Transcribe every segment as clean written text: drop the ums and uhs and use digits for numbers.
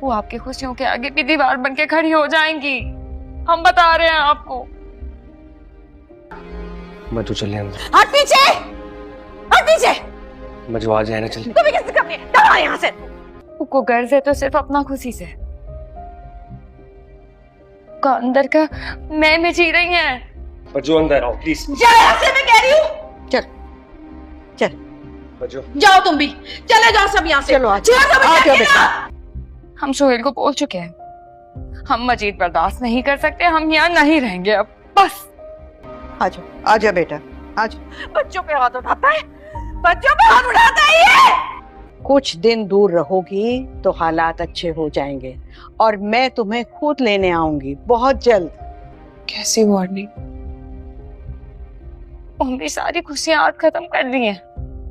वो आपकी खुशियों के आगे भी दीवार बन के खड़ी हो जाएंगी। हम बता रहे हैं आपको। मजू चले अंदर। हट पीछे, हट पीछे। मजू आ जाए ना, चल। तुम्हें किससे करनी है? चलो यहाँ से। को गर्ज है तो सिर्फ अपना खुशी से, का अंदर का मैं जी रही हैं। मजू अंदर आओ प्लीज। चल यहाँ से, मैं कह रही हूँ। चल चल मजू जाओ, तुम भी चले जाओ सब यहाँ से। चलो आ जाओ बेटा। हम सोहेल को बोल चुके हैं, हम मजीद बर्दाश्त नहीं कर सकते, हम यहाँ नहीं रहेंगे अब, बस। आजा बेटा, आजा। बच्चों पे हाथ उठाता है, बच्चों पे हाथ उठाता है ये। कुछ दिन दूर रहोगी तो हालात अच्छे हो जाएंगे और मैं तुम्हें खुद लेने आऊंगी बहुत जल्द। कैसी वार्निंग? हमने सारी खुशियां आज खत्म कर दी हैं।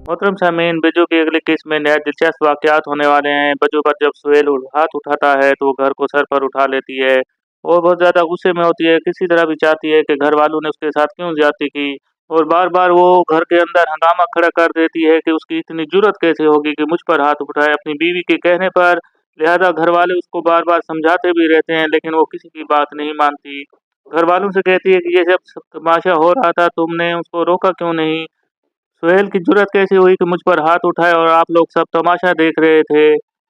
मोहतरम सामीन, बजू के अगले केस में नया दिलचस्प वाकयात होने वाले हैं। बजू पर जब सुहेल हाथ उठाता है तो वो घर को सर पर उठा लेती है और बहुत ज़्यादा गुस्से में होती है। किसी तरह भी चाहती है कि घर वालों ने उसके साथ क्यों ज्यादती की, और बार बार वो घर के अंदर हंगामा खड़ा कर देती है कि उसकी इतनी जुर्रत कैसे होगी कि मुझ पर हाथ उठाए अपनी बीवी के कहने पर। लिहाजा घर वाले उसको बार बार समझाते भी रहते हैं लेकिन वो किसी की बात नहीं मानती। घर वालों से कहती है कि ये सब तमाशा हो रहा था, तुमने उसको रोका क्यों नहीं? सुहेल की जुर्रत कैसे हुई कि मुझ पर हाथ उठाए और आप लोग सब तमाशा देख रहे थे?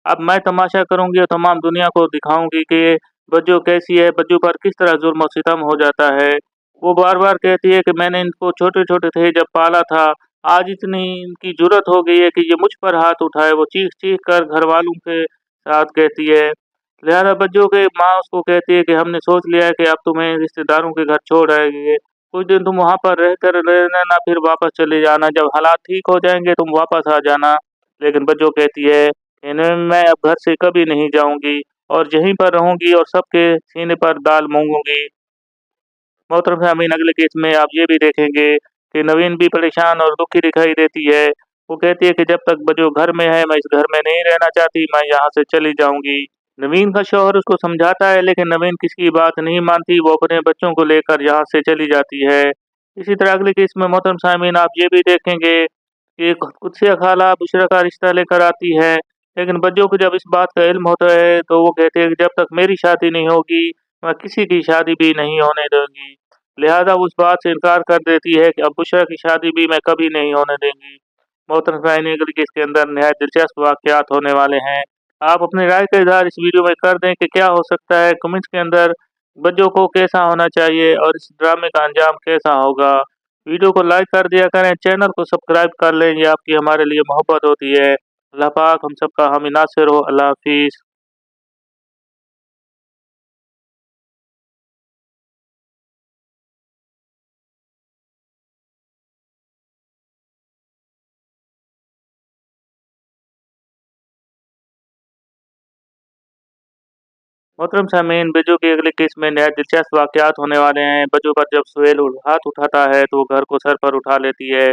अब मैं तमाशा करूंगी और तमाम दुनिया को दिखाऊंगी कि बज्जो कैसी है, बज्जो पर किस तरह जुल्म और सितम हो जाता है। वो बार बार कहती है कि मैंने इनको छोटे छोटे थे जब पाला था, आज इतनी इनकी जुर्रत हो गई है कि ये मुझ पर हाथ उठाए। वो चीख चीख कर घर वालों के साथ कहती है। लिहाजा बज्जो के माँ उसको कहती है कि हमने सोच लिया है कि अब तुम्हें रिश्तेदारों के घर छोड़ आएंगे, कुछ दिन तुम वहाँ पर रहकर रहना, फिर वापस चले जाना, जब हालात ठीक हो जाएंगे तुम वापस आ जाना। लेकिन बज्जो कहती है कि मैं अब घर से कभी नहीं जाऊंगी और यहीं पर रहूंगी और सबके सीने पर दाल मूंगूंगी। मोहतरम सामीन, अगले केस में आप ये भी देखेंगे कि नवीन भी परेशान और दुखी दिखाई देती है। वो कहती है कि जब तक बज्जो घर में है मैं इस घर में नहीं रहना चाहती, मैं यहाँ से चली जाऊंगी। नवीन का शौहर उसको समझाता है लेकिन नवीन किसी की बात नहीं मानती, वो अपने बच्चों को लेकर यहाँ से चली जाती है। इसी तरह अगले केस में मोहतरम सामीन आप ये भी देखेंगे कि कुदसिया खाला बुशरा का रिश्ता लेकर आती है, लेकिन बच्चों को जब इस बात का इल्म होता है तो वो कहते हैं कि जब तक मेरी शादी नहीं होगी मैं किसी की शादी भी नहीं होने दूंगी। लिहाजा वो उस बात से इनकार कर देती है कि अब बुशरा की शादी भी मैं कभी नहीं होने देंगी। मोहतरम सामीन, अगले केस के अंदर नहायत दिलचस्प वाकयात होने वाले हैं। आप अपनी राय का इजहार इस वीडियो में कर दें कि क्या हो सकता है कमेंट्स के अंदर, बच्चों को कैसा होना चाहिए और इस ड्रामे का अंजाम कैसा होगा। वीडियो को लाइक कर दिया करें, चैनल को सब्सक्राइब कर लें, ये आपकी हमारे लिए मोहब्बत होती है। अल्लाह पाक हम सबका हामी नासिर हो। अल्लाह हाफिज़। मोहतरम सामीन, बज्जो के अगले केस में नया दिलचस्प वाकयात होने वाले हैं। बज्जो पर जब सुहेल हाथ उठाता है तो वो घर को सर पर उठा लेती है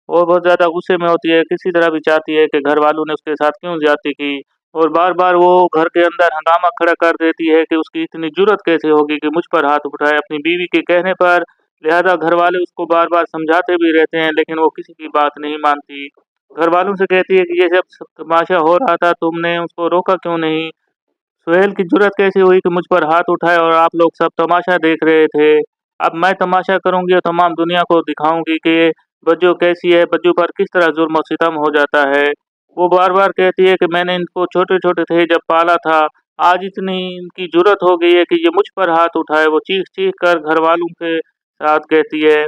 और बहुत ज़्यादा गुस्से में होती है। किसी तरह भी चाहती है कि घर वालों ने उसके साथ क्यों ज्यादती की, और बार बार वो घर के अंदर हंगामा खड़ा कर देती है कि उसकी इतनी जुर्रत कैसे होगी कि मुझ पर हाथ उठाए अपनी बीवी के कहने पर। लिहाजा घर वाले उसको बार बार समझाते भी रहते हैं लेकिन वो किसी की बात नहीं मानती। घर वालों से कहती है कि ये सब तमाशा हो रहा था, तुमने उसको रोका क्यों नहीं? सुहेल की जुर्रत कैसे हुई कि मुझ पर हाथ उठाए और आप लोग सब तमाशा देख रहे थे? अब मैं तमाशा करूंगी और तमाम दुनिया को दिखाऊंगी कि बज्जो कैसी है, बज्जो पर किस तरह जुल्म और सितम हो जाता है। वो बार बार कहती है कि मैंने इनको छोटे छोटे थे जब पाला था, आज इतनी इनकी जुर्रत हो गई है कि ये मुझ पर हाथ उठाए। वो चीख चीख कर घर वालों के साथ कहती है।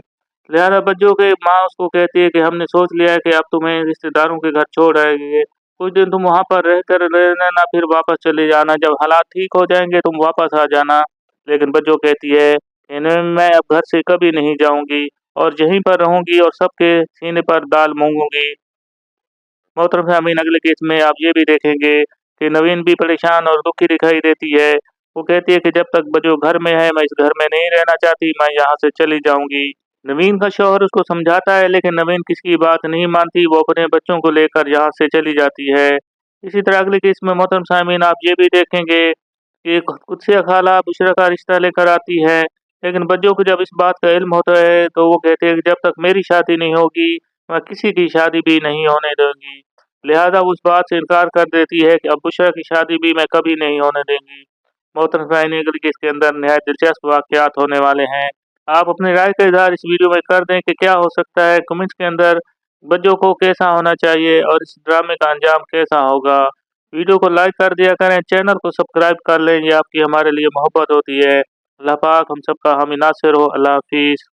लिहाजा बज्जो के माँ उसको कहती है कि हमने सोच लिया है कि अब तुम्हें रिश्तेदारों के घर छोड़ आएंगे, कुछ दिन तुम वहाँ पर रहकर रहना, फिर वापस चले जाना, जब हालात ठीक हो जाएंगे तुम वापस आ जाना। लेकिन बज्जो कहती है कि मैं अब घर से कभी नहीं जाऊंगी और यहीं पर रहूंगी और सबके सीने पर दाल मूंगूंगी। मोहतरम सामीन, अगले केस में आप ये भी देखेंगे कि नवीन भी परेशान और दुखी दिखाई देती है। वो कहती है कि जब तक बज्जो घर में है मैं इस घर में नहीं रहना चाहती, मैं यहाँ से चली जाऊंगी। नवीन का शौहर उसको समझाता है लेकिन नवीन किसी की बात नहीं मानती, वो अपने बच्चों को लेकर यहाँ से चली जाती है। इसी तरह अगले केस में मोहतरम सामीन आप ये भी देखेंगे कि कुदसिया खाला बुशरा का रिश्ता लेकर आती है, लेकिन बच्चों को जब इस बात का इल्म होता है तो वो कहते हैं कि जब तक मेरी शादी नहीं होगी मैं किसी की शादी भी नहीं होने दूंगी। लिहाजा उस बात से इनकार कर देती है कि अब बुशरा की शादी भी मैं कभी नहीं होने देंगी। मोहतरम सामीन, अगली किस्त के अंदर निहायत दिलचस्प वाक़यात होने वाले हैं। आप अपनी राय का इज़हार इस वीडियो में कर दें कि क्या हो सकता है, कमेंट्स के अंदर बच्चों को कैसा होना चाहिए और इस ड्रामे का अंजाम कैसा होगा। वीडियो को लाइक कर दिया करें, चैनल को सब्सक्राइब कर लें, ये आपकी हमारे लिए मोहब्बत होती है। अल्लाह पाक हम सबका हामी नासिर हो। अल्लाह हाफिज़।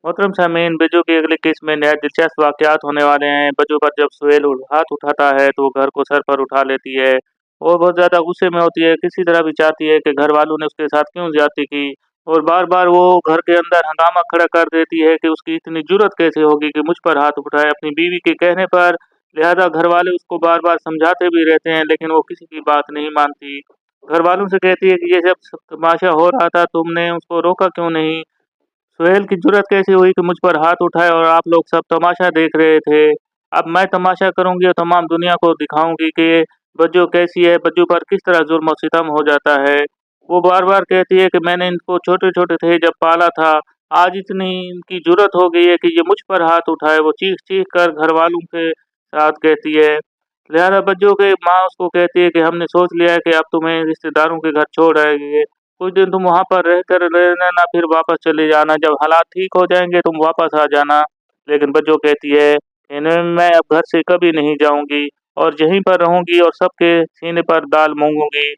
मोहतरम सामीन, बज्जो की अगली किस्त में नहायत दिलचस्प वाक़यात होने वाले हैं। बज्जो पर जब सुहेल हाथ उठाता है तो वो घर को सर पर उठा लेती है और बहुत ज़्यादा गुस्से में होती है। किसी तरह भी चाहती है कि घर वालों ने उसके साथ क्यों ज़्यादती की और बार-बार वो घर के अंदर हंगामा खड़ा कर देती है कि उसकी इतनी जुर्रत कैसे होगी कि मुझ पर हाथ उठाए अपनी बीवी के कहने पर। लिहाजा घर वाले उसको बार-बार समझाते भी रहते हैं, लेकिन वो किसी की बात नहीं मानती। घर वालों से कहती है कि ये सब तमाशा हो रहा था, तुमने उसको रोका क्यों नहीं? सुहेल की जुर्रत कैसे हुई कि मुझ पर हाथ उठाए और आप लोग सब तमाशा देख रहे थे। अब मैं तमाशा करूँगी और तमाम दुनिया को दिखाऊँगी कि बज्जो कैसी है, बज्जो पर किस तरह ज़ुल्म और सितम हो जाता है। वो बार-बार कहती है कि मैंने इनको छोटे-छोटे थे जब पाला था, आज इतनी इनकी जुर्रत हो गई है कि ये मुझ पर हाथ उठाए। वो चीख-चीख कर घरवालों के साथ कहती है। लिहाजा बज्जो की माँ उसको कहती है कि हमने सोच लिया है कि अब तुम्हें रिश्तेदारों के घर छोड़ आएँगे। कुछ दिन तुम वहाँ पर रहकर रहना, फिर वापस चले जाना। जब हालात ठीक हो जाएँगे तुम वापस आ जाना। लेकिन बज्जो कहती है कि मैं अब घर से कभी नहीं जाऊँगी और यहीं पर रहूँगी और सबके सीने पर दाल मूंगूंगी।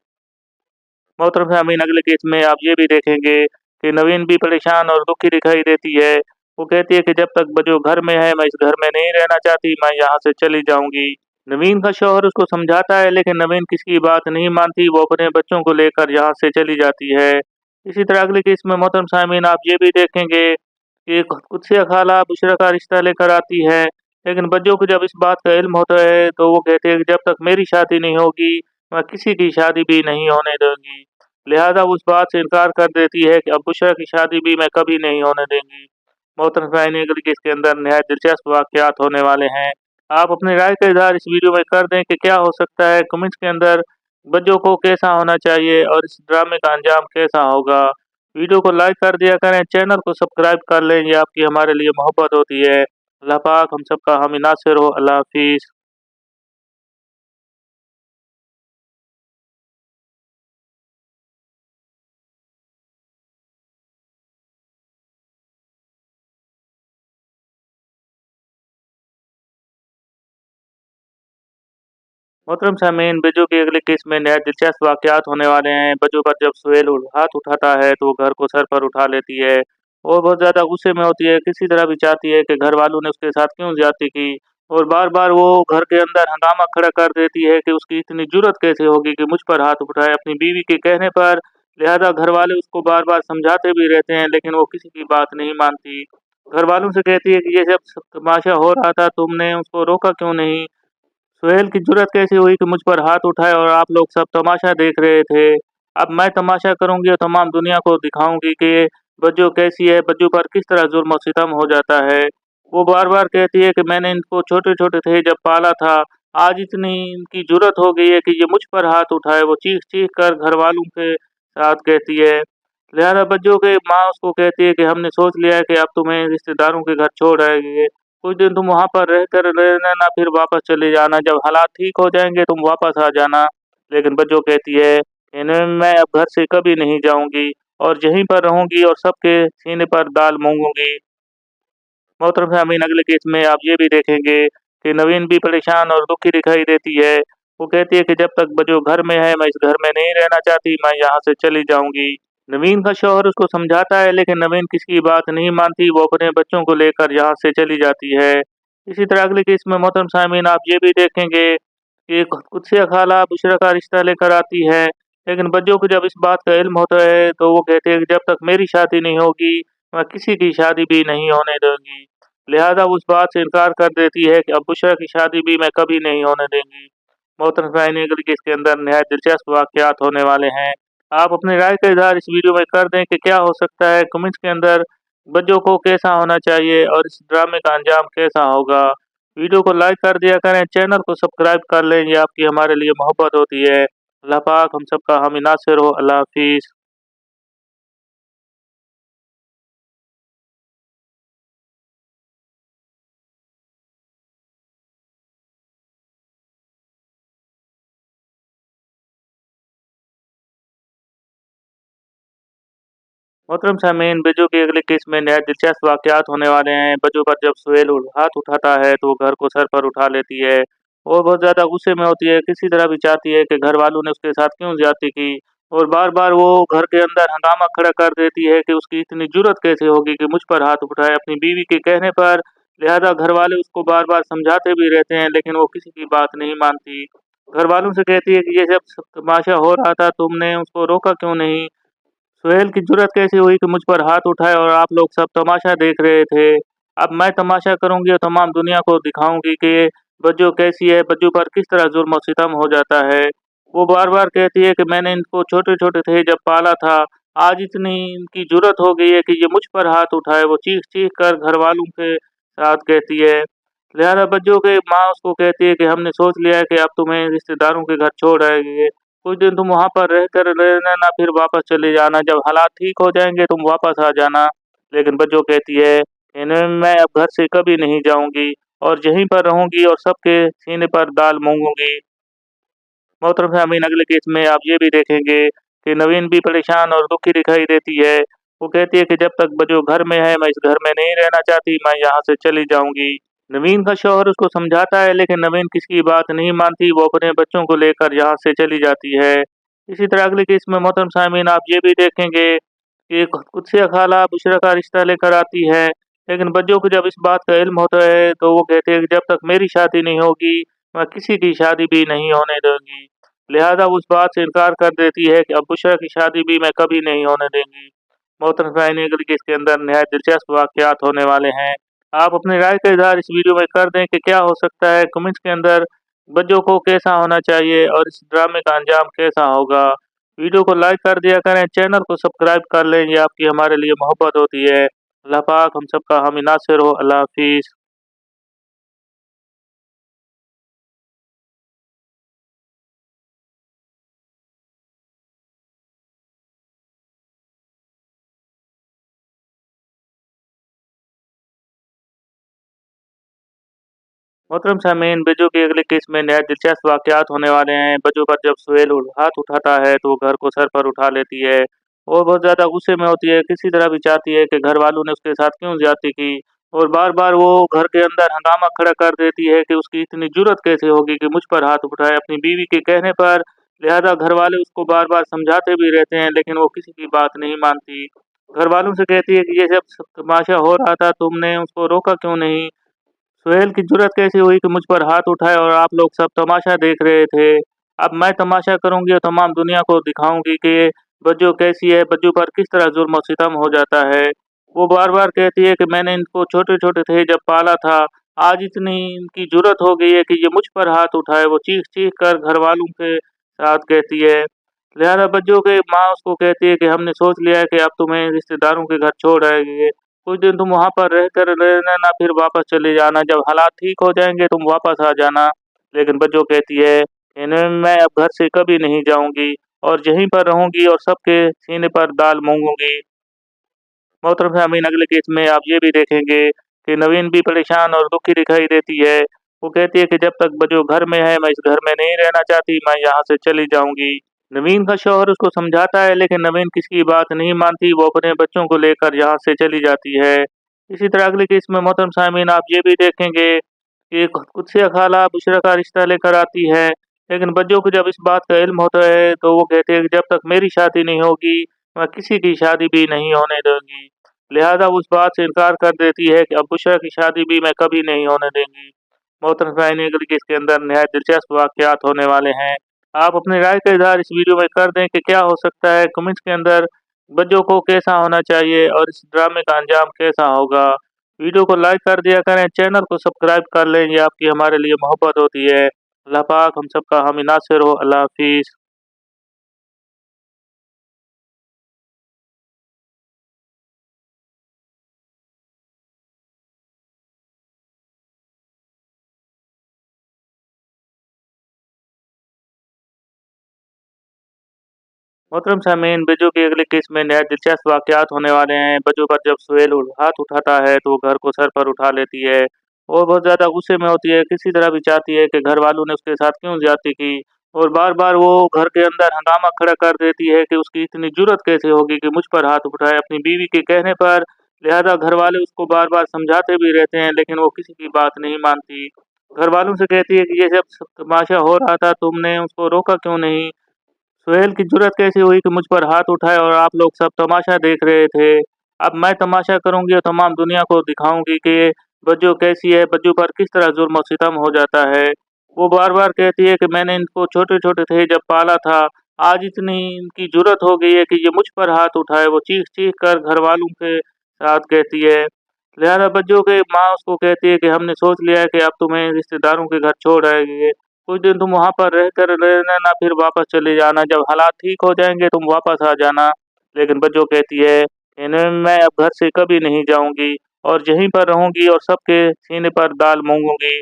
मोहतरम सामीन, अगले केस में आप ये भी देखेंगे कि नवीन भी परेशान और दुखी दिखाई देती है। वो कहती है कि जब तक बज्जो घर में है मैं इस घर में नहीं रहना चाहती, मैं यहाँ से चली जाऊँगी। नवीन का शौहर उसको समझाता है, लेकिन नवीन किसी की बात नहीं मानती, वो अपने बच्चों को लेकर यहाँ से चली जाती है। इसी तरह अगले केस में मोहतरम सामीन आप ये भी देखेंगे कि कुदसिया खाला बुशरा का रिश्ता लेकर आती है, लेकिन बच्चों को जब इस बात का इल्म होता है तो वो कहते हैं कि जब तक मेरी शादी नहीं होगी मैं किसी की शादी भी नहीं होने दूंगी। लिहाजा उस बात से इनकार कर देती है कि अब बुशरा की शादी भी मैं कभी नहीं होने देंगी। मोहतरम सामीन, अगली केस के अंदर निहायत दिलचस्प वाक़यात होने वाले हैं। आप अपनी राय का इज़हार इस वीडियो में कर दें कि क्या हो सकता है, कमेंट्स के अंदर बच्चों को कैसा होना चाहिए और इस ड्रामे का अंजाम कैसा होगा। वीडियो को लाइक कर दिया करें, चैनल को सब्सक्राइब कर लें, ये आपकी हमारे लिए मोहब्बत होती है। अल्लाह पाक हम सबका हामी नासिर हो। अल्लाह हाफिज़। मोहतरम सामीन, बज्जो की अगले केस में नहायत दिलचस्प वाक़यात होने वाले हैं। बज्जो पर जब सुहेल हाथ उठाता है तो वो घर को सर पर उठा लेती है और बहुत ज़्यादा गुस्से में होती है। किसी तरह भी चाहती है कि घर वालों ने उसके साथ क्यों ज़्यादती की और बार-बार वो घर के अंदर हंगामा खड़ा कर देती है कि उसकी इतनी जुर्रत कैसे होगी कि मुझ पर हाथ उठाए अपनी बीवी के कहने पर। लिहाजा घर वाले उसको बार-बार समझाते भी रहते हैं, लेकिन वो किसी की बात नहीं मानती। घर वालों से कहती है कि ये सब तमाशा हो रहा था, तुमने उसको रोका क्यों नहीं? सुहेल की जुर्रत कैसे हुई कि मुझ पर हाथ उठाए और आप लोग सब तमाशा देख रहे थे। अब मैं तमाशा करूँगी और तमाम दुनिया को दिखाऊँगी कि बज्जो कैसी है, बज्जो पर किस तरह ज़ुल्म और सितम हो जाता है। वो बार-बार कहती है कि मैंने इनको छोटे-छोटे थे जब पाला था, आज इतनी इनकी जुर्रत हो गई है कि ये मुझ पर हाथ उठाए। वो चीख-चीख कर घरवालों के साथ कहती है। लिहाजा बज्जो की माँ उसको कहती है कि हमने सोच लिया है कि अब तुम्हें रिश्तेदारों के घर छोड़ आएँगे। कुछ दिन तुम वहाँ पर रहकर रहना, फिर वापस चले जाना। जब हालात ठीक हो जाएँगे तुम वापस आ जाना। लेकिन बज्जो कहती है कि मैं अब घर से कभी नहीं जाऊँगी और यहीं पर रहूँगी और सबके सीने पर दाल मूंगूंगी। मोहतरम सामीन, अगले केस में आप ये भी देखेंगे कि नवीन भी परेशान और दुखी दिखाई देती है। वो कहती है कि जब तक बज्जो घर में है मैं इस घर में नहीं रहना चाहती, मैं यहाँ से चली जाऊँगी। नवीन का शौहर उसको समझाता है, लेकिन नवीन किसी की बात नहीं मानती, वो अपने बच्चों को लेकर यहाँ से चली जाती है। इसी तरह अगले केस में मोहतरम सामीन आप ये भी देखेंगे कि कुदसिया खाला बुशरा का रिश्ता लेकर आती है, लेकिन बच्चों को जब इस बात का इल्म होता है तो वो कहते हैं कि जब तक मेरी शादी नहीं होगी मैं किसी की शादी भी नहीं होने दूंगी। लिहाजा उस बात से इनकार कर देती है कि अब बुशरा की शादी भी मैं कभी नहीं होने देंगी। मोहतरम सामीन, अगली केस के अंदर निहायत दिलचस्प वाक़यात होने वाले हैं। आप अपनी राय का इज़हार इस वीडियो में कर दें कि क्या हो सकता है, कमेंट्स के अंदर बच्चों को कैसा होना चाहिए और इस ड्रामे का अंजाम कैसा होगा। वीडियो को लाइक कर दिया करें, चैनल को सब्सक्राइब कर लें, ये आपकी हमारे लिए मोहब्बत होती है। अल्लाह पाक हम सबका हामी नासिर हो। अल्लाह हाफिज़। मोहतरम सामीन, बज्जो की अगली किस्त में नहायत दिलचस्प वाक़यात होने वाले हैं। बज्जो पर जब सुहेल हाथ उठाता है तो वो घर को सर पर उठा लेती है और बहुत ज़्यादा गुस्से में होती है। किसी तरह भी चाहती है कि घर वालों ने उसके साथ क्यों ज़्यादती की, और बार बार वो घर के अंदर हंगामा खड़ा कर देती है कि उसकी इतनी जुर्रत कैसे होगी कि मुझ पर हाथ उठाए अपनी बीवी के कहने पर। लिहाजा घर वाले उसको बार बार समझाते भी रहते हैं, लेकिन वो किसी की बात नहीं मानती। घर वालों से कहती है कि ये सब तमाशा हो रहा था, तुमने उसको रोका क्यों नहीं। सुहेल की जुर्रत कैसी हुई कि मुझ पर हाथ उठाए और आप लोग सब तमाशा देख रहे थे। अब मैं तमाशा करूँगी और तमाम दुनिया को दिखाऊँगी कि ये बज्जो कैसी है, बज्जो पर किस तरह ज़ुल्म और सितम हो जाता है। वो बार-बार कहती है कि मैंने इनको छोटे-छोटे थे जब पाला था, आज इतनी इनकी जुर्रत हो गई है कि ये मुझ पर हाथ उठाए। वो चीख-चीख कर घरवालों के साथ कहती है। लिहाजा बज्जो की माँ उसको कहती है कि हमने सोच लिया है कि अब तुम्हें रिश्तेदारों के घर छोड़ आएँगे। कुछ दिन तुम वहाँ पर रहना, फिर वापस चले जाना। जब हालात ठीक हो जाएँगे तुम वापस आ जाना। लेकिन बज्जो कहती है कि नहीं, मैं अब घर से कभी नहीं जाऊँगी और यहीं पर रहूँगी और सबके सीने पर दाल मूंगूंगी। मोहतरम सामीन, अगले केस में आप ये भी देखेंगे कि नवीन भी परेशान और दुखी दिखाई देती है। वो कहती है कि जब तक बज्जो घर में है मैं इस घर में नहीं रहना चाहती, मैं यहाँ से चली जाऊँगी। नवीन का शौहर उसको समझाता है, लेकिन नवीन किसी की बात नहीं मानती। वो अपने बच्चों को लेकर यहाँ से चली जाती है। इसी तरह अगले केस में मोहतरम सामीन आप ये भी देखेंगे कि कुदसिया खाला बुशरा का रिश्ता लेकर आती है, लेकिन बच्चों को जब इस बात का इल्म होता है तो वो कहते हैं कि जब तक मेरी शादी नहीं होगी मैं किसी की शादी भी नहीं होने दूंगी। लिहाजा वो उस बात से इनकार कर देती है कि अब बुशरा की शादी भी मैं कभी नहीं होने देंगी। मोहतरम सामीन, अगले केस के अंदर नहायत दिलचस्प वाक़यात होने वाले हैं। आप अपनी राय का इज़हार इस वीडियो में कर दें कि क्या हो सकता है कमेंट्स के अंदर बच्चों को कैसा होना चाहिए और इस ड्रामे का अंजाम कैसा होगा। वीडियो को लाइक कर दिया करें, चैनल को सब्सक्राइब कर लें, ये आपकी हमारे लिए मोहब्बत होती है। अल्लाह पाक हम सबका हामी नासिर हो। अल्लाह हाफिज़। मोहतरम सामीन, बज्जो के अगले केस में नहायत दिलचस्प वाक़यात होने वाले हैं। बज्जो पर जब सुहेल हाथ उठाता है तो वो घर को सर पर उठा लेती है और बहुत ज़्यादा गुस्से में होती है। किसी तरह भी चाहती है कि घर वालों ने उसके साथ क्यों ज़्यादती की, और बार बार वो घर के अंदर हंगामा खड़ा कर देती है कि उसकी इतनी जुर्रत कैसे होगी कि मुझ पर हाथ उठाए अपनी बीवी के कहने पर। लिहाजा घर वाले उसको बार बार समझाते भी रहते हैं, लेकिन वो किसी की बात नहीं मानती। घर वालों से कहती है कि ये सब तमाशा हो रहा था, तुमने उसको रोका क्यों नहीं। सुहेल की जुर्रत कैसी हुई कि मुझ पर हाथ उठाए और आप लोग सब तमाशा देख रहे थे। अब मैं तमाशा करूँगी और तमाम दुनिया को दिखाऊँगी कि ये बज्जो कैसी है, बज्जो पर किस तरह ज़ुल्म और सितम हो जाता है। वो बार-बार कहती है कि मैंने इनको छोटे-छोटे थे जब पाला था, आज इतनी इनकी जुर्रत हो गई है कि ये मुझ पर हाथ उठाए। वो चीख-चीख कर घरवालों के साथ कहती है। लिहाजा बज्जो की माँ उसको कहती है कि हमने सोच लिया है कि अब तुम्हें रिश्तेदारों के घर छोड़ आएँगे। कुछ दिन तुम वहाँ पर रहना, फिर वापस चले जाना। जब हालात ठीक हो जाएँगे तुम वापस आ जाना। लेकिन बज्जो कहती है कि नहीं, मैं अब घर से कभी नहीं जाऊँगी और यहीं पर रहूँगी और सबके सीने पर दाल मूंगूंगी। मोहतरम सामीन, अगले केस में आप ये भी देखेंगे कि नवीन भी परेशान और दुखी दिखाई देती है। वो कहती है कि जब तक बज्जो घर में है मैं इस घर में नहीं रहना चाहती, मैं यहाँ से चली जाऊँगी। नवीन का शौहर उसको समझाता है, लेकिन नवीन किसी की बात नहीं मानती। वो अपने बच्चों को लेकर यहाँ से चली जाती है। इसी तरह अगले केस में मोहतरम सामीन आप ये भी देखेंगे कि कुदसिया खाला बुशरा का रिश्ता लेकर आती है, लेकिन बच्चों को जब इस बात का इल्म होता है तो वो कहते हैं कि जब तक मेरी शादी नहीं होगी मैं किसी की शादी भी नहीं होने दूंगी। लिहाजा वो उस बात से इनकार कर देती है कि अब बुशरा की शादी भी मैं कभी नहीं होने देंगी। मोहतरम सामीन, अगले केस के अंदर नहायत दिलचस्प वाक़यात होने वाले हैं। आप अपनी राय का इज़हार इस वीडियो में कर दें कि क्या हो सकता है कमेंट्स के अंदर बच्चों को कैसा होना चाहिए और इस ड्रामे का अंजाम कैसा होगा। वीडियो को लाइक कर दिया करें, चैनल को सब्सक्राइब कर लें, ये आपकी हमारे लिए मोहब्बत होती है। अल्लाह पाक हम सबका हामी नासिर हो। अल्लाह हाफिज़। मोहतरम सामीन, बजू के अगले केस में नहायत दिलचस्प वाक़यात होने वाले हैं। बजू पर जब सुहेल हाथ उठाता है तो वो घर को सर पर उठा लेती है और बहुत ज़्यादा गुस्से में होती है। किसी तरह भी चाहती है कि घर वालों ने उसके साथ क्यों ज़्यादती की और बार-बार वो घर के अंदर हंगामा खड़ा कर देती है कि उसकी इतनी जुर्रत कैसे होगी कि मुझ पर हाथ उठाए अपनी बीवी के कहने पर। लिहाजा घर वाले उसको बार-बार समझाते भी रहते हैं लेकिन वो किसी की बात नहीं मानती। घर वालों से कहती है कि ये सब तमाशा हो रहा था, तुमने उसको रोका क्यों नहीं? सुहेल की जुर्रत कैसी हुई कि मुझ पर हाथ उठाए और आप लोग सब तमाशा देख रहे थे। अब मैं तमाशा करूँगी और तमाम दुनिया को दिखाऊँगी कि बज्जो कैसी है, बज्जो पर किस तरह जुल्म और सितम हो जाता है। वो बार-बार कहती है कि मैंने इनको छोटे-छोटे थे जब पाला था, आज इतनी इनकी जुर्रत हो गई है कि ये मुझ पर हाथ उठाए। वो चीख-चीख कर घरवालों के साथ कहती है। लिहाजा बज्जो की माँ उसको कहती है कि हमने सोच लिया है कि अब तुम्हें रिश्तेदारों के घर छोड़ आएँगे। कुछ दिन तुम वहाँ पर रहकर रहना फिर वापस चले जाना, जब हालात ठीक हो जाएँगे तुम वापस आ जाना। लेकिन बज्जो कहती है कि मैं अब घर से कभी नहीं जाऊँगी और यहीं पर रहूँगी और सबके सीने पर दाल मूंगूँगी।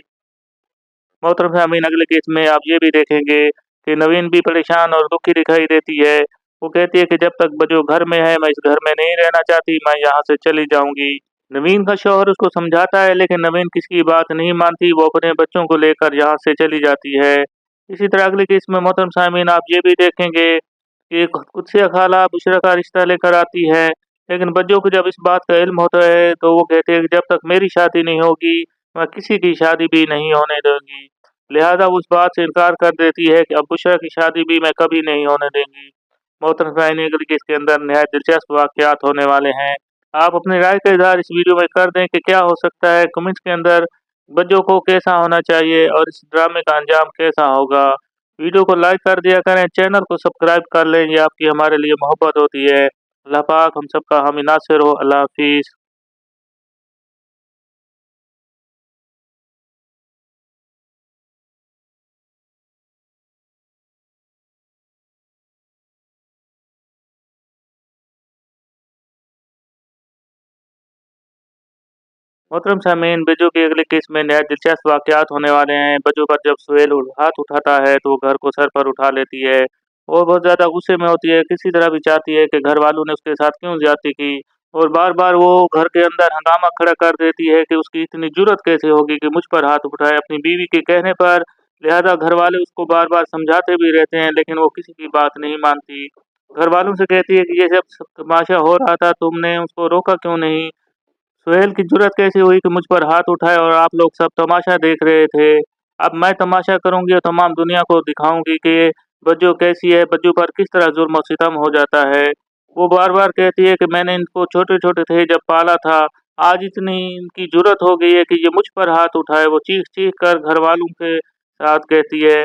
मोहतरम सामीन, अगले केस में आप ये भी देखेंगे कि नवीन भी परेशान और दुखी दिखाई देती है। वो कहती है कि जब तक बज्जो घर में है मैं इस घर में नहीं रहना चाहती, मैं यहाँ से चली जाऊँगी। नवीन का शौहर उसको समझाता है लेकिन नवीन किसी की बात नहीं मानती, वो अपने बच्चों को लेकर यहाँ से चली जाती है। इसी तरह अगले केस में मोहतरम सामीन आप ये भी देखेंगे कि कुदसिया खाला बुशरा का रिश्ता लेकर आती है, लेकिन बच्चों को जब इस बात का इल्म होता है तो वो कहते हैं कि जब तक मेरी शादी नहीं होगी मैं किसी की शादी भी नहीं होने दूंगी। लिहाजा वो उस बात से इनकार कर देती है कि अब बुशरा की शादी भी मैं कभी नहीं होने देंगी। मोहतरम सामीन, अगले केस के अंदर नहायत दिलचस्प वाक़यात होने वाले हैं। आप अपनी राय का इज़हार इस वीडियो में कर दें कि क्या हो सकता है कमेंट्स के अंदर बच्चों को कैसा होना चाहिए और इस ड्रामे का अंजाम कैसा होगा। वीडियो को लाइक कर दिया करें, चैनल को सब्सक्राइब कर लें, ये आपकी हमारे लिए मोहब्बत होती है। अल्लाह पाक हम सबका हामी नासिर हो। अल्लाह हाफिज़। मोहतरम सामीन, बज्जो के अगले केस में नहायत दिलचस्प वाक़यात होने वाले हैं। बज्जो पर जब सुहेल हाथ उठाता है तो वो घर को सर पर उठा लेती है और बहुत ज़्यादा गुस्से में होती है। किसी तरह भी चाहती है कि घर वालों ने उसके साथ क्यों ज़्यादती की और बार-बार वो घर के अंदर हंगामा खड़ा कर देती है कि उसकी इतनी जुर्रत कैसे होगी कि मुझ पर हाथ उठाए अपनी बीवी के कहने पर। लिहाजा घर वाले उसको बार-बार समझाते भी रहते हैं लेकिन वो किसी की बात नहीं मानती। घर वालों से कहती है कि ये सब तमाशा हो रहा था, तुमने उसको रोका क्यों नहीं? सुहेल की जुर्रत कैसे हुई कि मुझ पर हाथ उठाए और आप लोग सब तमाशा देख रहे थे। अब मैं तमाशा करूँगी और तमाम दुनिया को दिखाऊँगी कि बज्जो कैसी है, बज्जो पर किस तरह जुल्म और सितम हो जाता है। वो बार-बार कहती है कि मैंने इनको छोटे-छोटे थे जब पाला था, आज इतनी इनकी जुर्रत हो गई है कि ये मुझ पर हाथ उठाए। वो चीख-चीख कर घरवालों के साथ कहती है।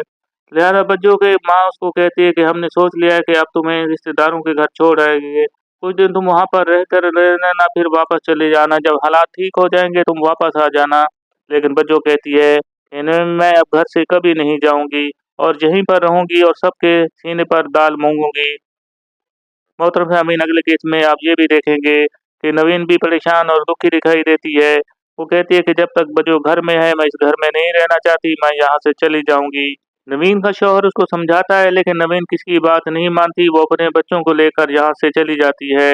लिहाजा बज्जो की माँ उसको कहती है कि हमने सोच लिया है कि अब तुम्हें रिश्तेदारों के घर छोड़ आएँगे। कुछ दिन तुम वहाँ पर रहकर रहना फिर वापस चले जाना, जब हालात ठीक हो जाएँगे तुम वापस आ जाना। लेकिन बज्जो कहती है कि मैं अब घर से कभी नहीं जाऊँगी और यहीं पर रहूँगी और सबके सीने पर दाल मूंगूँगी। मोहतरम सामीन, अगले केस में आप ये भी देखेंगे कि नवीन भी परेशान और दुखी दिखाई देती है। वो कहती है कि जब तक बज्जो घर में है मैं इस घर में नहीं रहना चाहती, मैं यहाँ से चली जाऊँगी। नवीन का शौहर उसको समझाता है लेकिन नवीन किसी की बात नहीं मानती, वो अपने बच्चों को लेकर यहाँ से चली जाती है।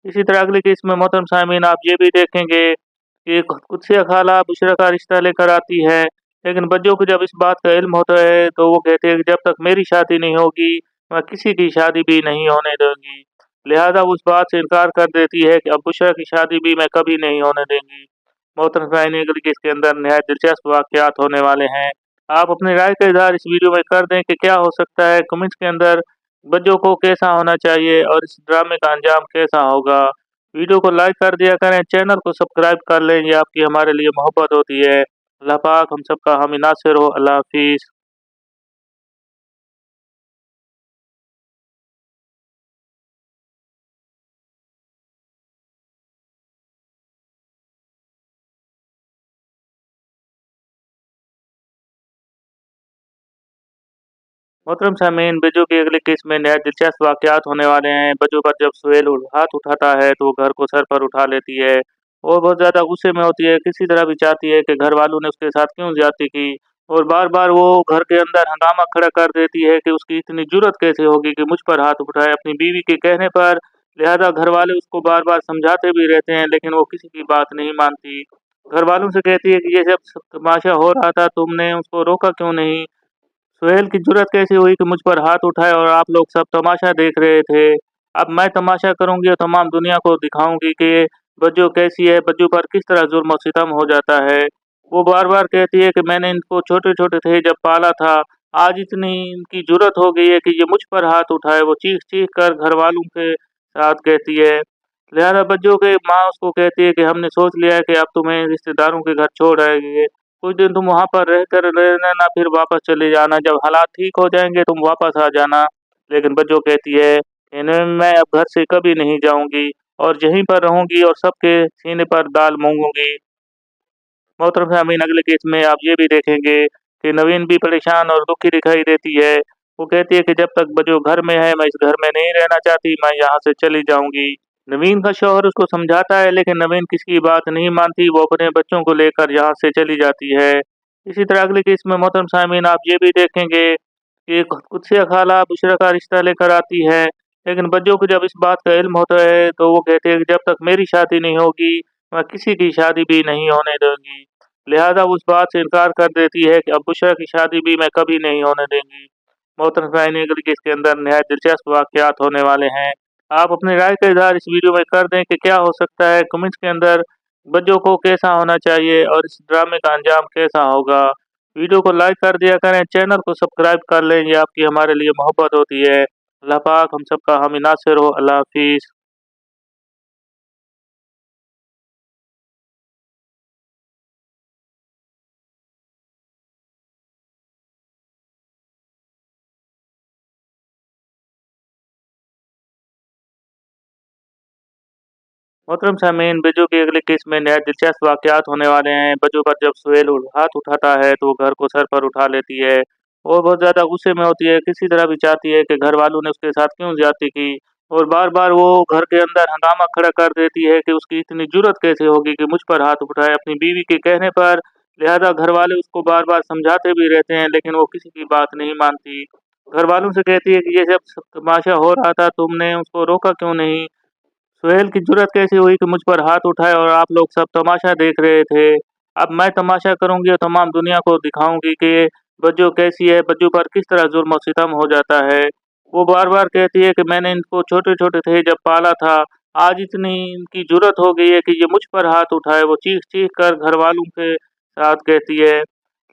इसी तरह अगले केस में मोहतरम सामीन आप ये भी देखेंगे कि कुदसिया खाला बुशरा का रिश्ता लेकर आती है, लेकिन बच्चों को जब इस बात का इल्म होता है तो वो कहते हैं कि जब तक मेरी शादी नहीं होगी मैं किसी की शादी भी नहीं होने दूंगी। लिहाजा वो उस बात से इनकार कर देती है कि अब बुशरा की शादी भी मैं कभी नहीं होने देंगी। मोहतरम सामीन, अगले केस के अंदर नहायत दिलचस्प वाक़यात होने वाले हैं। आप अपनी राय का इज़हार इस वीडियो में कर दें कि क्या हो सकता है कमेंट्स के अंदर बच्चों को कैसा होना चाहिए और इस ड्रामे का अंजाम कैसा होगा। वीडियो को लाइक कर दिया करें, चैनल को सब्सक्राइब कर लें, ये आपकी हमारे लिए मोहब्बत होती है। अल्लाह पाक हम सबका हामी नासिर हो। अल्लाह हाफिज़। मोहतरम सामीन, बज्जो के अगले केस में नहायत दिलचस्प वाक़यात होने वाले हैं। बज्जो पर जब सुहेल हाथ उठाता है तो वो घर को सर पर उठा लेती है और बहुत ज़्यादा गुस्से में होती है। किसी तरह भी चाहती है कि घर वालों ने उसके साथ क्यों ज़्यादती की और बार बार वो घर के अंदर हंगामा खड़ा कर देती है कि उसकी इतनी जुर्रत कैसे होगी कि मुझ पर हाथ उठाए अपनी बीवी के कहने पर। लिहाजा घर वाले उसको बार बार समझाते भी रहते हैं लेकिन वो किसी की बात नहीं मानती। घर वालों से कहती है कि ये सब तमाशा हो रहा था, तुमने उसको रोका क्यों नहीं? सुहेल की जुर्रत कैसे हुई कि मुझ पर हाथ उठाए और आप लोग सब तमाशा देख रहे थे? अब मैं तमाशा करूंगी और तमाम दुनिया को दिखाऊंगी कि ये बज्जो कैसी है, बज्जो पर किस तरह जुल्म और सितम हो जाता है। वो बार बार कहती है कि मैंने इनको छोटे छोटे थे जब पाला था, आज इतनी इनकी जुर्रत हो गई है कि ये मुझ पर हाथ उठाए। वो चीख चीख कर घर वालों के साथ कहती है। लिहाजा बच्चों के माँ उसको कहती है कि हमने सोच लिया है कि अब तुम्हें रिश्तेदारों के घर छोड़ आएंगे, कुछ दिन तुम वहाँ पर रहकर रहना, फिर वापस चले जाना, जब हालात ठीक हो जाएंगे तुम वापस आ जाना। लेकिन बच्चों कहती है इन्हें मैं अब घर से कभी नहीं जाऊंगी और यहीं पर रहूंगी और सबके सीने पर दाल मूंगूंगी। मोहतरम सामीन, अगले केस में आप ये भी देखेंगे कि नवीन भी परेशान और दुखी दिखाई देती है। वो कहती है कि जब तक बजो घर में है मैं इस घर में नहीं रहना चाहती, मैं यहाँ से चली जाऊंगी। नवीन का शौहर उसको समझाता है लेकिन नवीन किसी की बात नहीं मानती, वो अपने बच्चों को लेकर यहाँ से चली जाती है। इसी तरह अगले केस में मोहतरम सामीन आप ये भी देखेंगे कि कुदसिया खाला बुशरा का रिश्ता लेकर आती है, लेकिन बच्चों को जब इस बात का इल्म होता है तो वो कहते हैं कि जब तक मेरी शादी नहीं होगी मैं किसी की शादी भी नहीं होने दूंगी। लिहाजा वो उस बात से इनकार कर देती है कि अब बुशरा की शादी भी मैं कभी नहीं होने देंगी। मोहतरम सामीन, अगले केस के अंदर निहायत दिलचस्प वाक़यात होने वाले हैं। आप अपनी राय का इज़हार इस वीडियो में कर दें कि क्या हो सकता है कमेंट्स के अंदर बच्चों को कैसा होना चाहिए और इस ड्रामे का अंजाम कैसा होगा। वीडियो को लाइक कर दिया करें, चैनल को सब्सक्राइब कर लें, ये आपकी हमारे लिए मोहब्बत होती है। अल्लाह पाक हम सबका हामी नासिर हो। अल्लाह हाफिज़। मोहतरम सामीन, बजो के अगले केस में नहायत दिलचस्प वाक़यात होने वाले हैं। बजो पर जब सुहेल हाथ उठाता है तो वो घर को सर पर उठा लेती है और बहुत ज़्यादा गुस्से में होती है, किसी तरह भी चाहती है कि घर वालों ने उसके साथ क्यों ज़्यादती की, और बार बार वो घर के अंदर हंगामा खड़ा कर देती है कि उसकी इतनी जुर्रत कैसे होगी कि मुझ पर हाथ उठाए अपनी बीवी के कहने पर। लिहाजा घर वाले उसको बार बार समझाते भी रहते हैं लेकिन वो किसी की बात नहीं मानती। घर वालों से कहती है कि ये सब तमाशा हो रहा था, तुमने उसको रोका क्यों नहीं? सुहेल की जुर्रत कैसे हुई कि मुझ पर हाथ उठाए और आप लोग सब तमाशा देख रहे थे? अब मैं तमाशा करूंगी और तमाम दुनिया को दिखाऊंगी कि ये बज्जो कैसी है, बज्जो पर किस तरह जुल्म और सितम हो जाता है। वो बार बार कहती है कि मैंने इनको छोटे छोटे थे जब पाला था, आज इतनी इनकी जुर्रत हो गई है कि ये मुझ पर हाथ उठाए। वो चीख चीख कर घर वालों के साथ कहती है।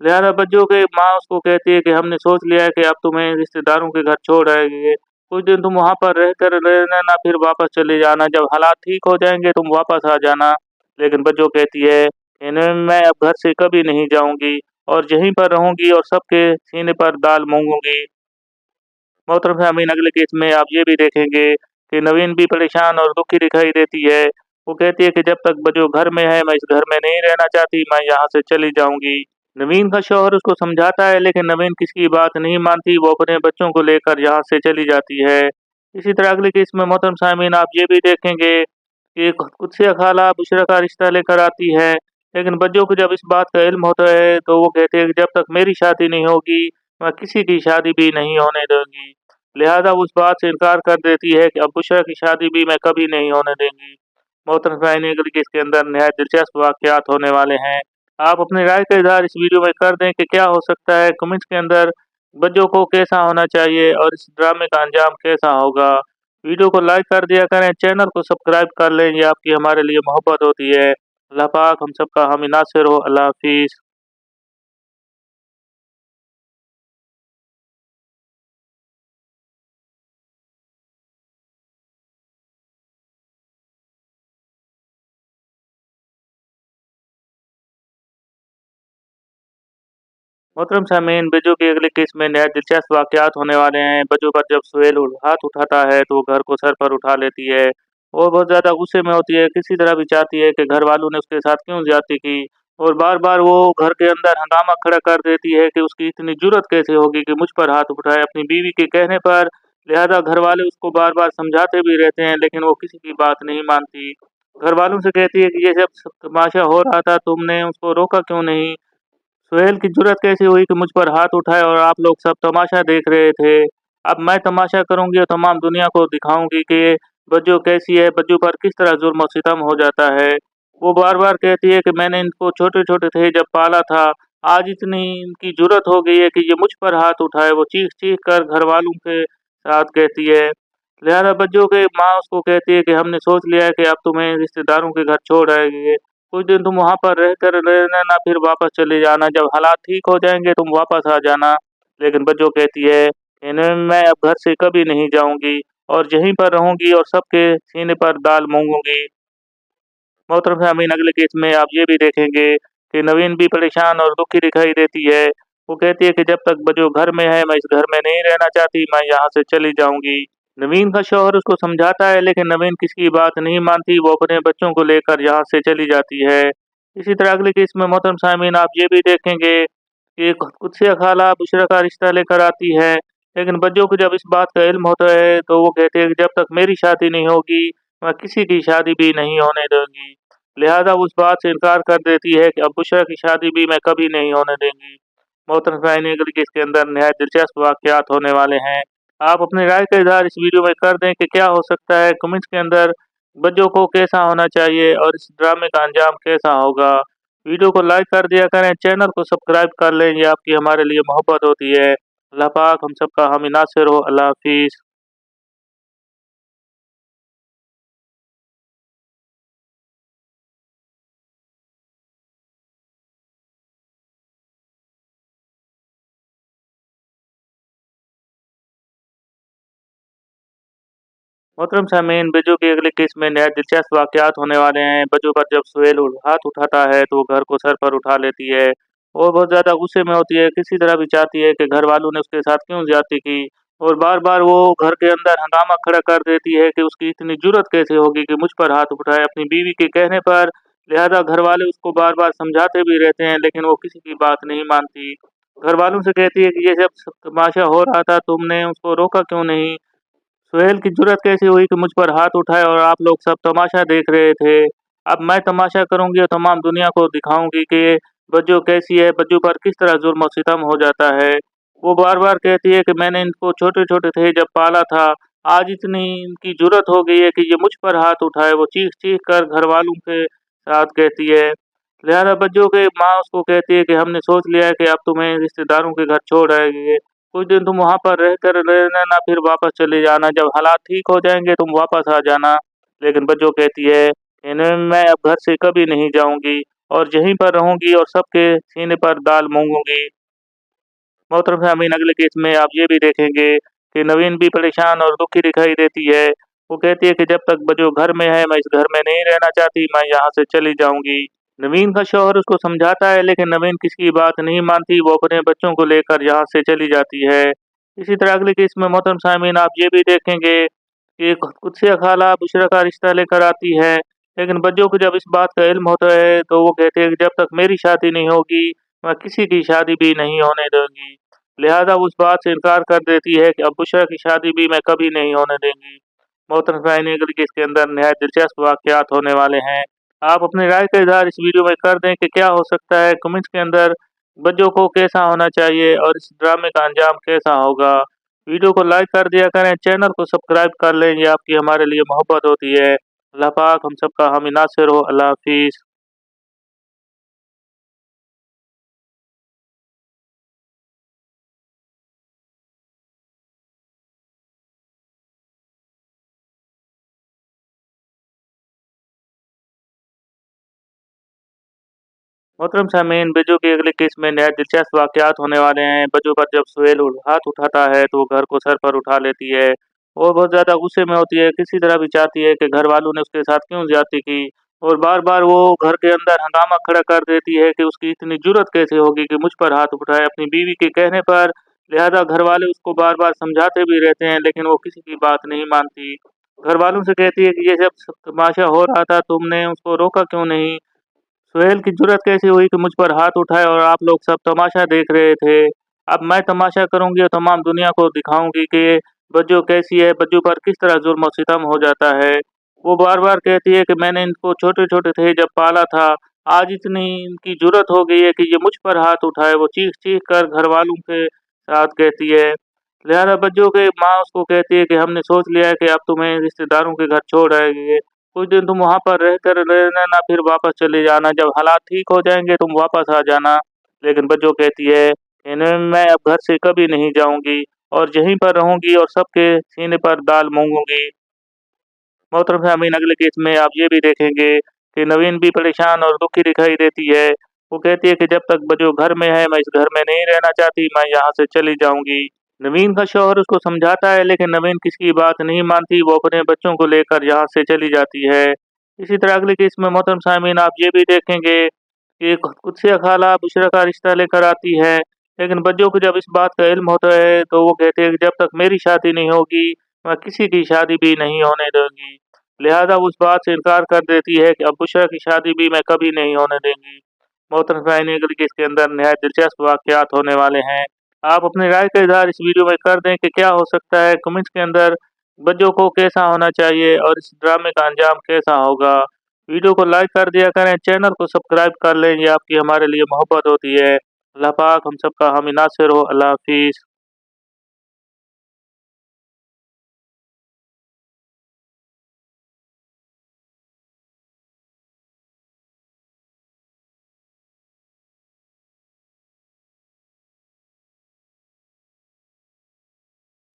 लिहाजा बच्चों के माँ उसको कहती है कि हमने सोच लिया है कि अब तुम्हें रिश्तेदारों के घर छोड़ आएंगे, कुछ दिन तुम वहाँ पर रहकर रहना, फिर वापस चले जाना, जब हालात ठीक हो जाएंगे तुम वापस आ जाना। लेकिन बच्चों कहती है इन्हें मैं अब घर से कभी नहीं जाऊंगी और यहीं पर रहूंगी और सबके सीने पर दाल मूंगूंगी। मोहतरम सामीन, अगले केस में आप ये भी देखेंगे कि नवीन भी परेशान और दुखी दिखाई देती है। वो कहती है कि जब तक बजो घर में है मैं इस घर में नहीं रहना चाहती, मैं यहाँ से चली जाऊंगी। नवीन का शौहर उसको समझाता है लेकिन नवीन किसी की बात नहीं मानती, वो अपने बच्चों को लेकर यहाँ से चली जाती है। इसी तरह अगले केस में मोहतरम सामीन आप ये भी देखेंगे कि कुदसिया खाला बुशरा का रिश्ता लेकर आती है, लेकिन बच्चों को जब इस बात का इल्म होता है तो वो कहते हैं कि जब तक मेरी शादी नहीं होगी मैं किसी की शादी भी नहीं होने दूंगी। लिहाजा वो उस बात से इनकार कर देती है कि अब बुशरा की शादी भी मैं कभी नहीं होने देंगी। मोहतरम सामीन, अगले केस के अंदर निहायत दिलचस्प वाक़यात होने वाले हैं। आप अपनी राय का इज़हार इस वीडियो में कर दें कि क्या हो सकता है कमेंट्स के अंदर बच्चों को कैसा होना चाहिए और इस ड्रामे का अंजाम कैसा होगा। वीडियो को लाइक कर दिया करें, चैनल को सब्सक्राइब कर लें, ये आपकी हमारे लिए मोहब्बत होती है। अल्लाह पाक हम सबका हामी नासिर हो। अल्लाह हाफिज़। मोहतरम सामीन, बजो के अगले केस में नहायत दिलचस्प वाक़यात होने वाले हैं। बजो पर जब सुहेल हाथ उठाता है तो वो घर को सर पर उठा लेती है और बहुत ज़्यादा गुस्से में होती है, किसी तरह भी चाहती है कि घर वालों ने उसके साथ क्यों ज़्यादती की, और बार बार वो घर के अंदर हंगामा खड़ा कर देती है कि उसकी इतनी जुर्रत कैसे होगी कि मुझ पर हाथ उठाए अपनी बीवी के कहने पर। लिहाजा घर वाले उसको बार बार समझाते भी रहते हैं लेकिन वो किसी की बात नहीं मानती। घर वालों से कहती है कि ये सब तमाशा हो रहा था, तुमने उसको रोका क्यों नहीं? सुहेल की जुर्रत कैसी हुई कि मुझ पर हाथ उठाए और आप लोग सब तमाशा देख रहे थे। अब मैं तमाशा करूंगी और तमाम दुनिया को दिखाऊंगी कि ये बज्जो कैसी है, बज्जो पर किस तरह जुल्म और सितम हो जाता है। वो बार बार कहती है कि मैंने इनको छोटे छोटे थे जब पाला था, आज इतनी इनकी जुर्रत हो गई है कि ये मुझ पर हाथ उठाए। वो चीख चीख कर घर वालों के साथ कहती है। लिहाजा बच्चों के माँ उसको कहती है कि हमने सोच लिया है कि अब तुम्हें रिश्तेदारों के घर छोड़ आएंगे। कुछ दिन तुम वहाँ पर रहकर रहना, फिर वापस चले जाना। जब हालात ठीक हो जाएंगे तुम वापस आ जाना। लेकिन बच्चों कहती है इन्हें मैं अब घर से कभी नहीं जाऊंगी और यहीं पर रहूंगी और सबके सीने पर दाल मूंगूंगी। मोहतरम सामीन, अगले केस में आप ये भी देखेंगे कि नवीन भी परेशान और दुखी दिखाई देती है। वो कहती है कि जब तक बजो घर में है मैं इस घर में नहीं रहना चाहती, मैं यहाँ से चली जाऊंगी। नवीन का शौहर उसको समझाता है लेकिन नवीन किसी की बात नहीं मानती। वो अपने बच्चों को लेकर यहाँ से चली जाती है। इसी तरह अगले केस में मोहतरम सामीन आप ये भी देखेंगे कि कुदसिया खाला बुशरा का रिश्ता लेकर आती है। लेकिन बच्चों को जब इस बात का इल्म होता है तो वो कहते हैं कि जब तक मेरी शादी नहीं होगी मैं किसी की शादी भी नहीं होने दूंगी। लिहाजा वो उस बात से इनकार कर देती है कि अब बुशरा की शादी भी मैं कभी नहीं होने देंगी। मोहतरम सामीन, अगले केस के अंदर नहायत दिलचस्प वाक़यात होने वाले हैं। आप अपनी राय का इज़हार इस वीडियो में कर दें कि क्या हो सकता है कमेंट्स के अंदर बच्चों को कैसा होना चाहिए और इस ड्रामे का अंजाम कैसा होगा। वीडियो को लाइक कर दिया करें, चैनल को सब्सक्राइब कर लें, ये आपकी हमारे लिए मोहब्बत होती है। अल्लाह पाक हम सबका हामी नासिर हो। अल्लाह हाफिज़। मोहतरम सामीन, बजो के अगले केस में नहायत दिलचस्प वाक़यात होने वाले हैं। बजो पर जब सुहेल हाथ उठाता है तो वो घर को सर पर उठा लेती है और बहुत ज़्यादा गुस्से में होती है। किसी तरह भी चाहती है कि घर वालों ने उसके साथ क्यों ज़्यादती की और बार बार वो घर के अंदर हंगामा खड़ा कर देती है कि उसकी इतनी जुर्रत कैसे होगी कि मुझ पर हाथ उठाए अपनी बीवी के कहने पर। लिहाजा घर वाले उसको बार बार समझाते भी रहते हैं लेकिन वो किसी की बात नहीं मानती। घर वालों से कहती है कि ये सब तमाशा हो रहा था, तुमने उसको रोका क्यों नहीं। सुहेल की जुर्रत कैसी हुई कि मुझ पर हाथ उठाए और आप लोग सब तमाशा देख रहे थे। अब मैं तमाशा करूंगी और तमाम दुनिया को दिखाऊंगी कि ये बज्जो कैसी है, बज्जो पर किस तरह जुल्म और सितम हो जाता है। वो बार बार कहती है कि मैंने इनको छोटे छोटे थे जब पाला था, आज इतनी इनकी जुर्रत हो गई है कि ये मुझ पर हाथ उठाए। वो चीख चीख कर घर वालों के साथ कहती है। लिहाजा बच्चों के माँ उसको कहती है कि हमने सोच लिया है कि अब तुम्हें रिश्तेदारों के घर छोड़ आएंगे। कुछ दिन तुम वहाँ पर रहकर रहना, फिर वापस चले जाना। जब हालात ठीक हो जाएंगे तुम वापस आ जाना। लेकिन बच्चों कहती है इन्हें मैं अब घर से कभी नहीं जाऊंगी और यहीं पर रहूंगी और सबके सीने पर दाल मूंगूंगी। मोहतरम सामीन, अगले केस में आप ये भी देखेंगे कि नवीन भी परेशान और दुखी दिखाई देती है। वो कहती है कि जब तक बजो घर में है मैं इस घर में नहीं रहना चाहती, मैं यहाँ से चली जाऊंगी। नवीन का शौहर उसको समझाता है लेकिन नवीन किसी की बात नहीं मानती। वो अपने बच्चों को लेकर यहाँ से चली जाती है। इसी तरह अगले केस में मोहतरम सामीन आप ये भी देखेंगे कि कुदसिया खाला बुशरा का रिश्ता लेकर आती है। लेकिन बच्चों को जब इस बात का इल्म होता है तो वो कहते हैं कि जब तक मेरी शादी नहीं होगी मैं किसी की शादी भी नहीं होने दूंगी। लिहाजा वो उस बात से इनकार कर देती है कि अब बुशरा की शादी भी मैं कभी नहीं होने देंगी। मोहतरम सामीन, अगले केस के अंदर नहायत दिलचस्प वाक़यात होने वाले हैं। आप अपनी राय का इज़हार इस वीडियो में कर दें कि क्या हो सकता है कमेंट्स के अंदर बच्चों को कैसा होना चाहिए और इस ड्रामे का अंजाम कैसा होगा। वीडियो को लाइक कर दिया करें, चैनल को सब्सक्राइब कर लें, ये आपकी हमारे लिए मोहब्बत होती है। अल्लाह पाक हम सबका हामी नासिर हो। अल्लाह हाफिज़। मोहतरम सामीन, बजो के अगले केस में नहायत दिलचस्प वाक़यात होने वाले हैं। बजो पर जब सुहेल हाथ उठाता है तो वो घर को सर पर उठा लेती है और बहुत ज़्यादा गुस्से में होती है। किसी तरह भी चाहती है कि घर वालों ने उसके साथ क्यों ज़्यादती की और बार बार वो घर के अंदर हंगामा खड़ा कर देती है कि उसकी इतनी जुर्रत कैसे होगी कि मुझ पर हाथ उठाए अपनी बीवी के कहने पर। लिहाजा घर वाले उसको बार बार समझाते भी रहते हैं लेकिन वो किसी की बात नहीं मानती। घर वालों से कहती है कि ये सब तमाशा हो रहा था, तुमने उसको रोका क्यों नहीं। सुहेल की जुर्रत कैसी हुई कि मुझ पर हाथ उठाए और आप लोग सब तमाशा देख रहे थे। अब मैं तमाशा करूंगी और तमाम दुनिया को दिखाऊंगी कि ये बज्जो कैसी है, बज्जो पर किस तरह जुल्म और सितम हो जाता है। वो बार बार कहती है कि मैंने इनको छोटे छोटे थे जब पाला था, आज इतनी इनकी जुर्रत हो गई है कि ये मुझ पर हाथ उठाए। वो चीख चीख कर घर वालों के साथ कहती है। लिहाजा बच्चों के माँ उसको कहती है कि हमने सोच लिया है कि अब तुम्हें रिश्तेदारों के घर छोड़ आएंगे, कुछ दिन तुम वहाँ पर रह लेना, फिर वापस चले जाना, जब हालात ठीक हो जाएंगे तुम वापस आ जाना। लेकिन बच्चों कहती है इन्हें मैं अब घर से कभी नहीं जाऊंगी और यहीं पर रहूंगी और सबके सीने पर दाल मूंगूंगी। मोहतरम सामीन, अगले केस में आप ये भी देखेंगे कि नवीन भी परेशान और दुखी दिखाई देती है। वो कहती है कि जब तक बजो घर में है मैं इस घर में नहीं रहना चाहती, मैं यहाँ से चली जाऊंगी। नवीन का शौहर उसको समझाता है लेकिन नवीन किसी की बात नहीं मानती, वो अपने बच्चों को लेकर यहाँ से चली जाती है। इसी तरह अगले केस में मोहतरम सामीन आप ये भी देखेंगे कि कुदसिया खाला बुशरा का रिश्ता लेकर आती है, लेकिन बच्चों को जब इस बात का इल्म होता है तो वो कहते हैं कि जब तक मेरी शादी नहीं होगी मैं किसी की शादी भी नहीं होने दूंगी। लिहाजा वो उस बात से इनकार कर देती है कि अब बुशरा की शादी भी मैं कभी नहीं होने देंगी। मोहतरम सामीन, अगले केस के अंदर नहायत दिलचस्प वाक़यात होने वाले हैं। आप अपनी राय का इज़हार इस वीडियो में कर दें कि क्या हो सकता है, कमेंट्स के अंदर बच्चों को कैसा होना चाहिए और इस ड्रामे का अंजाम कैसा होगा। वीडियो को लाइक कर दिया करें, चैनल को सब्सक्राइब कर लें, ये आपकी हमारे लिए मोहब्बत होती है। अल्लाह पाक हम सबका हामी नासिर हो। अल्लाह हाफिज़।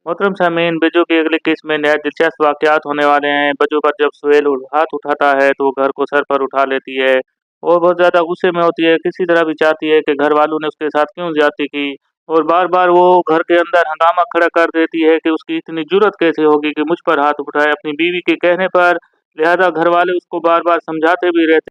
मोहतरम सामीन, बजो के अगले केस में नहायत दिलचस्प वाक़यात होने वाले हैं। बजो पर जब सुहेल हाथ उठाता है तो वो घर को सर पर उठा लेती है और बहुत ज़्यादा गुस्से में होती है, किसी तरह भी चाहती है कि घर वालों ने उसके साथ क्यों ज़्यादती की, और बार बार वो घर के अंदर हंगामा खड़ा कर देती है कि उसकी इतनी जुर्रत कैसे होगी कि मुझ पर हाथ उठाए अपनी बीवी के कहने पर। लिहाजा घर वाले उसको बार बार समझाते भी रहते